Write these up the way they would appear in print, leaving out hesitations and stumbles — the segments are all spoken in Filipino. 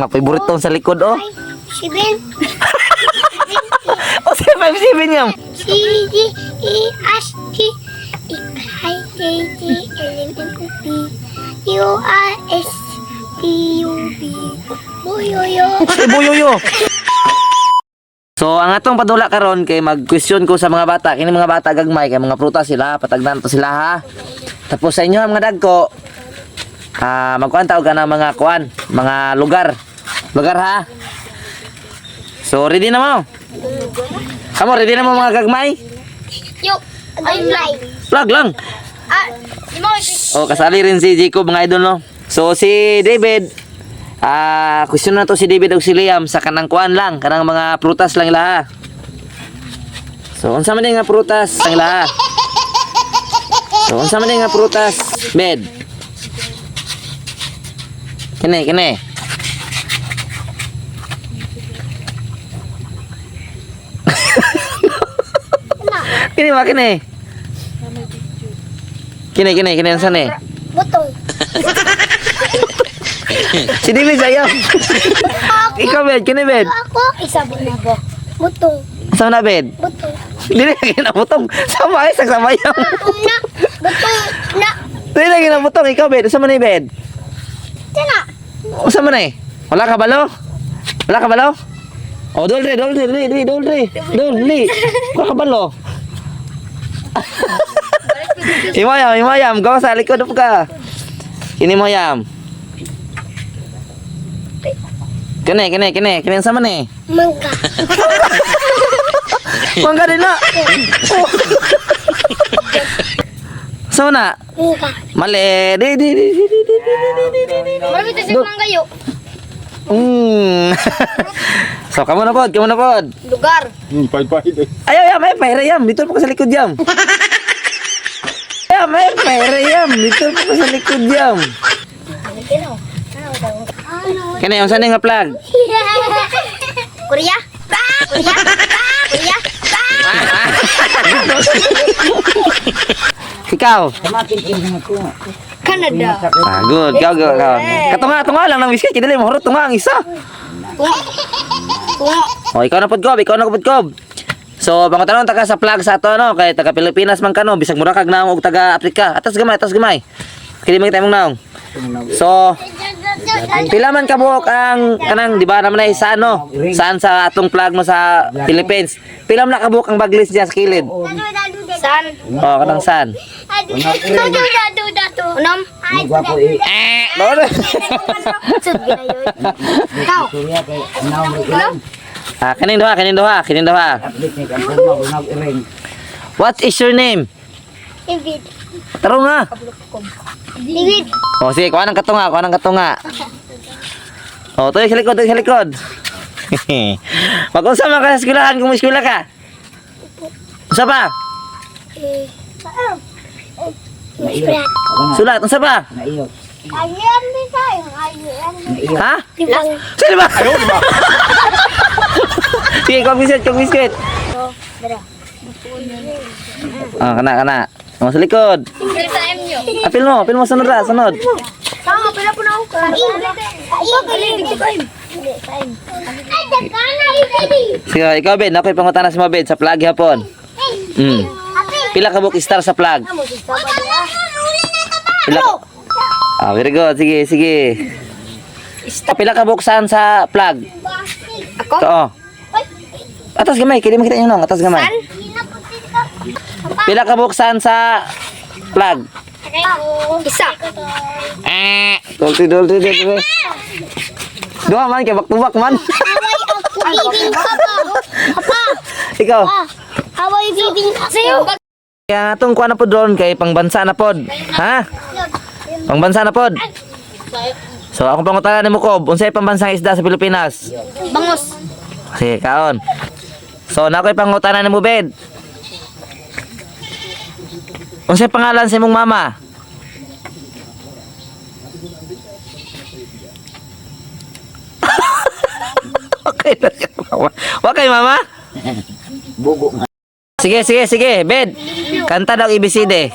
Favorite sa likod, oh. 7. O, 5-7 yan. C, D, E, H, T, I, J, J, L, M, N, O, P, U, R, S, T, U, V. Buyoyo. Si Buyoyo. So, ang atong padula karon kay mag-question ko sa mga bata. Kini mga bata gagmay kay mga prutas sila, patagnan to sila ha. Tapos sa inyo mga dagko, magkuan taog ka ng mga kuan, mga lugar. Lugar ha. So, ready na mo? Kamu ready na mo mga gagmay? Yo, I'm live. Vlog lang. Oh, kasali rin si Jacob mga idol no. So si David, question na to si David og si Liam sa kanang kuan lang, kanang mga prutas lang ila ha. So unsa man nga prutas ang ila ha? So unsa man nga prutas, bed? Kene. Kini ba kini? Kini unsa ni? Butong. Si David sayang. Ikaw bed, kini bed. Ako, isabi na ba? Butong. Sa na bed? Butong. Dili lagi na butong. Sama ay samayang. Butong na. Butong na. Dili lagi na butong, ikaw bed. Sa man ni bed? Tina. Sa man ni? Wala ka balo? Wala ka balo? Oh, doli. Wala ka balo? Imayam, gawa sa likod ka. Kini mo yam. Kini sama ni. Mangga. Mangga din na. Sama na. Mangga. Mali. Di. Marami kasi mangga yo. So, kamu na pod. Lugar. Pahit-pahit eh. Ayaw, may pera yam. Dito po ka sa likod yam. Ayaw, may pera yam. Dito po ka sa likod yam. Kani, yung saan nga plug? Korea. Korea. Ikaw? Canada. Good. Kau. Katunga lang ng whisky. Kidali mo, tunga ang isa. Oh, ikaw na pod, So, bangon taga sa plug sa ato, no? Kay taga Pilipinas man ka, no? Bisag mura kag naong og taga Afrika. Atas gamay. Kini mo kita mong naong. So, pila man kabuok ang kanang di ba naman ay saan no? Saan sa atong plug mo sa Philippines? Pila man kabuok ang baglis diya sa kilid? San? Oh, kanang saan? Unam? Lord. Ikaw? Kaning duha. What is your name? David. Taro nga. David. Oh, sige, kuha ng katunga. Oh, tuloy sa likod. Mag-usap ka sa eskwelahan kung may eskwela ka. Usa pa? Sulat, usa pa? Ayan, Bisay. Ayan. Ha? Libang. Sino ba? Sige, kong biscuit. Dara. Kana. Oh, sa likod. Time nyo. Apil mo, sunod. Tama, pala po na ako. Iyo, galing. Time. Ay, dagana, baby. Sige, ikaw, Ben. Ako'y pangutana sa mga Ben sa plug hapon. Pila ka book star sa plug? Pila ka... very good. Sige. Pila ka buksan sa plug? Ako? Oo. Atas gamay. Kili mo kita yung nong. Atas gamay. Pila ka buksan sa plug? Isa. Dolti. Dua man kay back-to-back man. Away ako bibing Papa. Ikaw. Away bibing sa'yo. Kaya atong kuha na po doon kay pangbansa na pod. Ha? Pangbansa na pod. So akong pangutana ni Mukob, unsay pambansang isda sa Pilipinas? Bangus. Sige, kaon. So nakoy pangutana ni Mubed. Unsay pangalan sa imong mama? Okay na siya, mama. Wakay mama? Bugo. Sige, Bed. Kanta daw ABCD.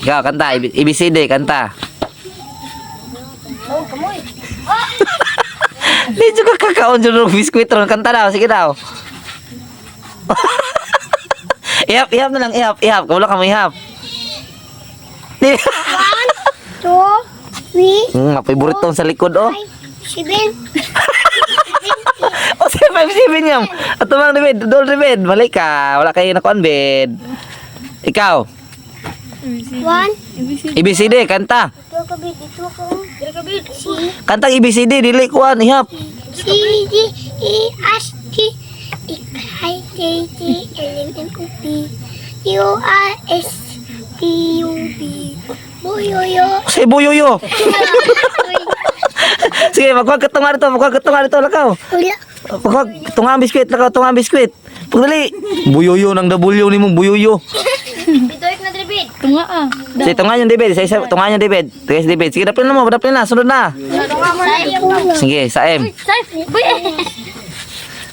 Ikaw, kanta. ABCD, kanta. Oh, kamoy. Di juga kakaon dyan ng biskwit ron. Kanta daw, sige daw. Ihap na lang, ihap. Wala ka mo ihap. Di. 1, 2, 3, Favorite tong sa likod, oh. 5, 7. O, sige, 5-7 yam. At tumang di bed, dol di bed. Mali ka, wala kayo nakuan bed. Ikaw, 1, ABCD, kanta. dito ka bid, dito ka. Dito ka bid. C, Kanta ABCD, dili kuan, ihap. C, D, E, F, G, I, J, K, L, M, N, O, P, Q, R, S, T, U, V. Boyoyo. Si Buyoyo. Sige, magkuha tunga dito, lakaw. Wala. Magkuha, tunga ang biskwit, lakaw, tunga ang biskwit. Pagdali. Buyoyo, nang W ni mong buyoyo. Dito ik na dribid. Tunga ah. Sige, tunga yung David. Sige, tunga yung David. Sige, daplin na, sunod na. Sige, sa M.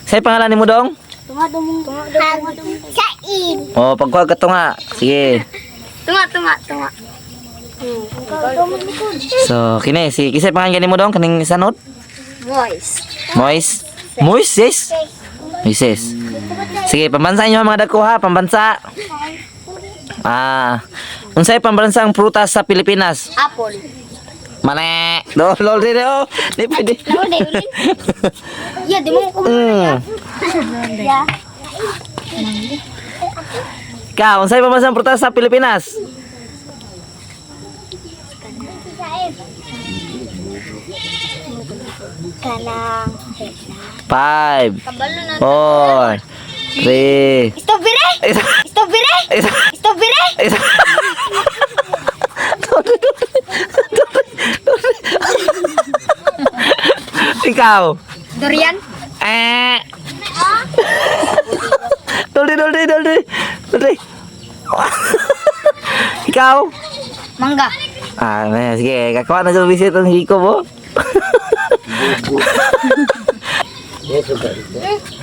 Sa'yo pangalan ni mo dong? Tumadong. Sain. O, pagkuha ka tunga. Sige. Tunga. So, kini, si kisay pangalan ni mo dong? Kaning sanod? Voice. Mois? Moises? Moises. Sige, pambansa nyo mga dako ha, pambansa. Unsay pambansang prutas sa Pilipinas? Apple. Mane. Lol din oh. Di pwede. Ya, di mo ko. Ya. Ikaw, unsay pambansang prutas sa Pilipinas? Kanang 5, kabalo na. 4, 3. Strawberry? Strawberry? Strawberry? Ikaw. Durian? Doldi. Ikaw. Mangga. Sige, kakuha na sa visit ang hiko mo.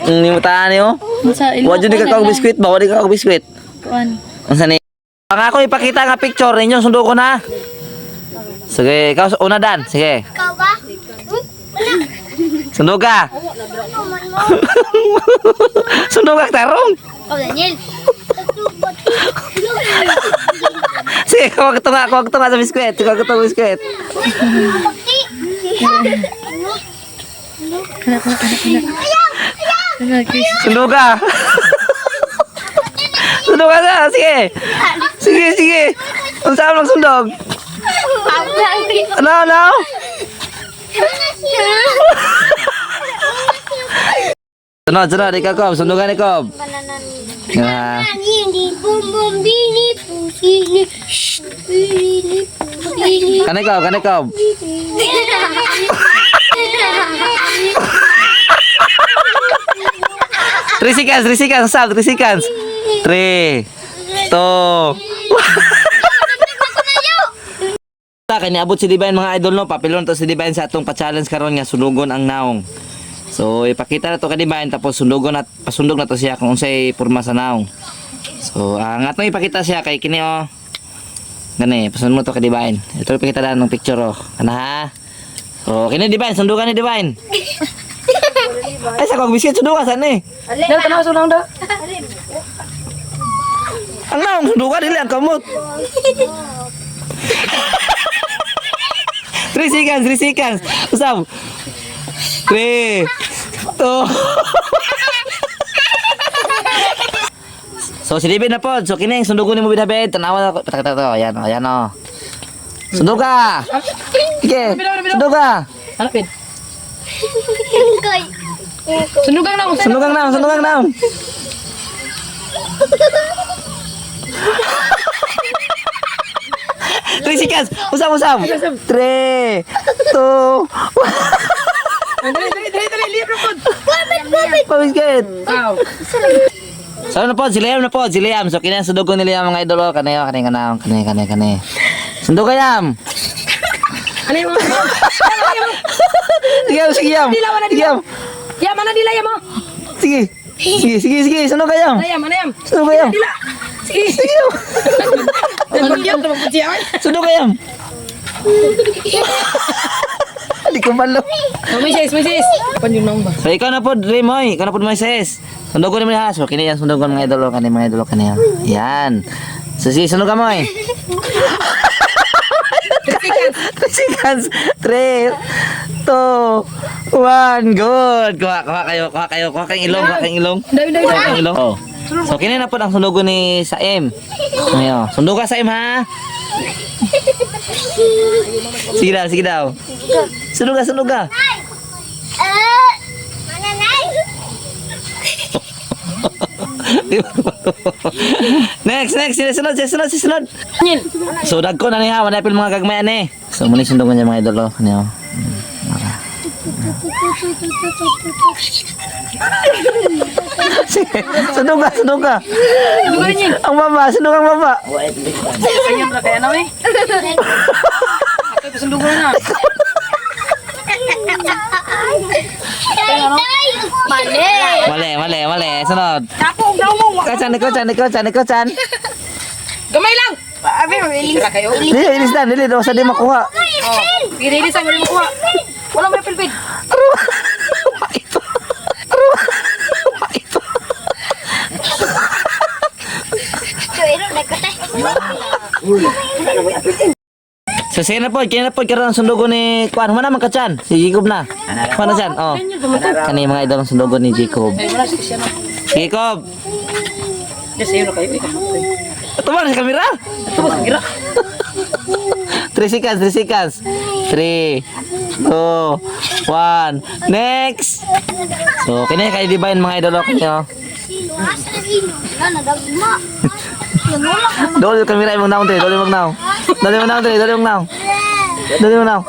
Hindi mo tahan niyo. Sa ilo. Wala dyan ka biskwit ba? Wala ka biskwit. Kuan. Ang sani. Pangako ipakita nga picture ninyo. Sundo ko na. Sige, ikaw una Dan. Sige. Ikaw ba? Sundo ka. Sundo ka, tarong. Oh, Daniel. Sige, kuha ka tunga sa biskwit. Kuha ka tunga sa biskwit. Sundo ka. Sundo ka na. Sige. Ang saan magsundog? Ano? Sunod, ikaw Kob. Sundugan ni Kob. Ini bum bum bini pusini. Bini pusini. Kanay Kob. 3 seconds. Stop, 3 seconds. 3, 2, kaya niabot si Divine mga idol no, papilon to si Divine sa atong pa-challenge karon nga sulugon ang naong. So ipakita na to kay Divine tapos pasundog na to siya kung unsay porma sa naong. So ang atong ipakita siya kay kini oh. Gani, pasundog mo to kay Divine. Ito ipakita na ng picture oh. Kana ha. So kini Divine, sundugan ni Divine. Ay sa kog biscuit sundugan san ni. Daw tanaw sunang daw. Ang naong sundugan dili ang kamot. 3 seconds. Usap. 3, 2. So si David na po. So kining sundugon ni mo David. Tanawa ako. Patak to. Ayan o. Sundog ka. Sige. Sundog ka. Alapin. Koy. Sunugang na. Sundugang na. 3 seconds. Usap. 3, 2. Dali, libre po. Pabisket. Wow. So na po, si Liam. So kinang sundugon ni Liam mga idol. Kanay. Sundog ka Yam. Ano yung Sige Yam. Ya, mana dilay mo? Sige. Sundog ka Yam. Ano yam? Sundog ka Yam. Sige. Ano yam? Sundog ka Yam. Kumalo. Oh, may sis. Pan yung nang ba? So ikaw na po, Rimoy. Ikaw na po, Moises. Sundugan mo ha. So kini yan sundugan mga idolo. Kani mga idolo kaniya. Yan. So si sundugan mo eh. 3 seconds. 3, 2, 1. Good. Kuha kayo. Kuha kayong ilong. Dami. Kuha kayong ilong. Oh. So kini na po ang sundugan ni Saim. Ayo. Sundugan Saim ha. Sige daw. Sunuga. Mananay. Next. Sunod. Nyin. So dagko na niya, wala pil mga gagmay ani. So muli sundugan niya mga idolo kaniya. Sige, sunuga. Sundugan nyin. Ang baba. Kanyang na kaya na eh. Ako sundugan na. Mali. Sunod. Tapong daw mo. Ikaw-chan. Gamay lang. Abi, mabilis. Tira kayo. Ilis na, dili daw sa di makuha. Oh, pililis ang mo kuha. Wala may pilpid. So sige na po, karon ang sundugo ni Kuan. Mana man ka chan? Si Jacob na. Mana chan? Oh. Kani mga idol ang sundugo ni Jacob. Ay, wala siya na. Jacob. Yes, ayun na kayo. Ito ba sa kamera? Ito ba, gira? 3 seconds. 3, 2, 1. Next. So kini kay dibayin mga idol ko. Dole yung kamera imong naon tre, dole mo naon. Dole mo naon.